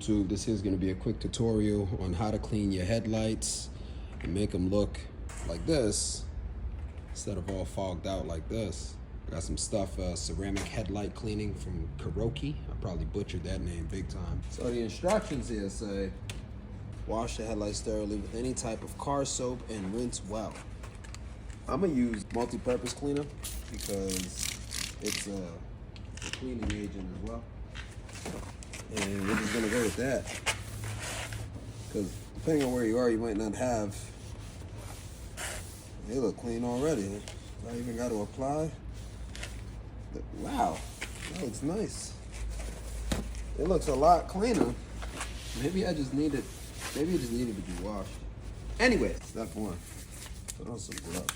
YouTube. This is going to be a quick tutorial on how to clean your headlights and make them look like this instead of all fogged out like this. I got some stuff, ceramic headlight cleaning from Kuroki. I probably butchered that name big time. So the instructions here say, wash the headlights thoroughly with any type of car soap and rinse well. I'm gonna use multi-purpose cleaner because it's a cleaning agent as well. And we're just gonna go with that. Because depending on where you are, you might not have. They look clean already. I even got to apply. Wow, that looks nice. It looks a lot cleaner. Maybe it just needed to be washed. Anyway, step one, put on some gloves.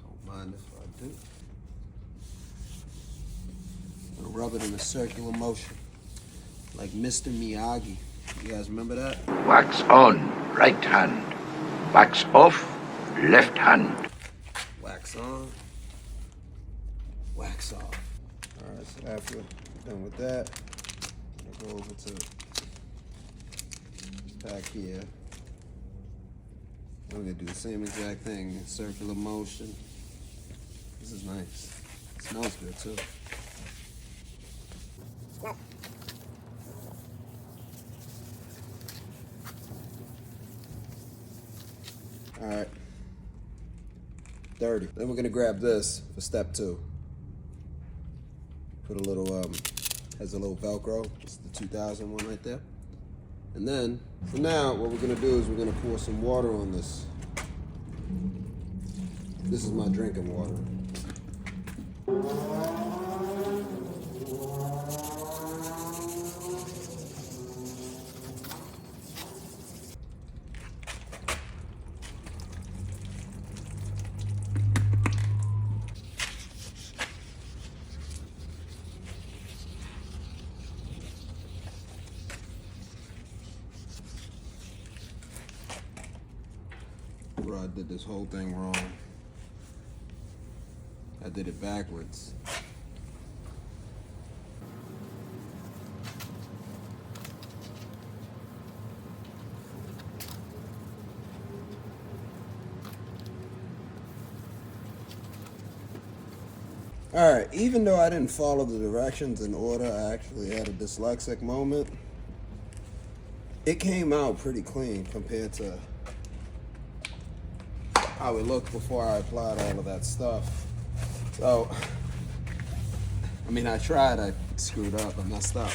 Don't mind if I do. I'm gonna rub it in a circular motion, like Mr. Miyagi. You guys remember that? Wax on, right hand. Wax off, left hand. Wax on, wax off. All right, so after done with that, I'm gonna go over to this pack here. I'm gonna do the same exact thing, circular motion. This is nice. It smells good too. All right, 30. Then we're gonna grab this for step 2. Put a little, has a little Velcro. It's the 2000 one right there. And then, for now, what we're gonna do is we're gonna pour some water on this. This is my drinking water. Bro, I did this whole thing wrong. I did it backwards. All right, even though I didn't follow the directions in order, I actually had a dyslexic moment. It came out pretty clean compared to how it looked before I applied all of that stuff. So, I mean, I tried, I screwed up, I messed up.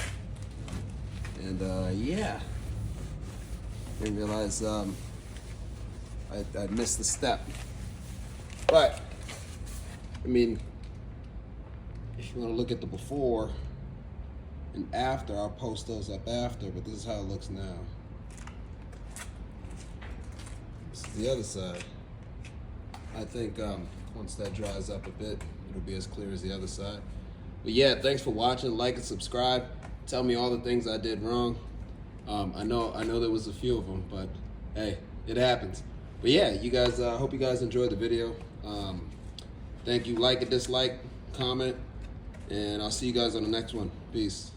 And yeah, didn't realize I missed the step. But, I mean, if you want to look at the before and after, I'll post those up after, but this is how it looks now. This is the other side. I think once that dries up a bit, it'll be as clear as the other side. But yeah, thanks for watching. Like and subscribe. Tell me all the things I did wrong. I know there was a few of them, but hey, it happens. But yeah, you guys, hope you guys enjoyed the video. Thank you. Like and dislike, comment, and I'll see you guys on the next one. Peace.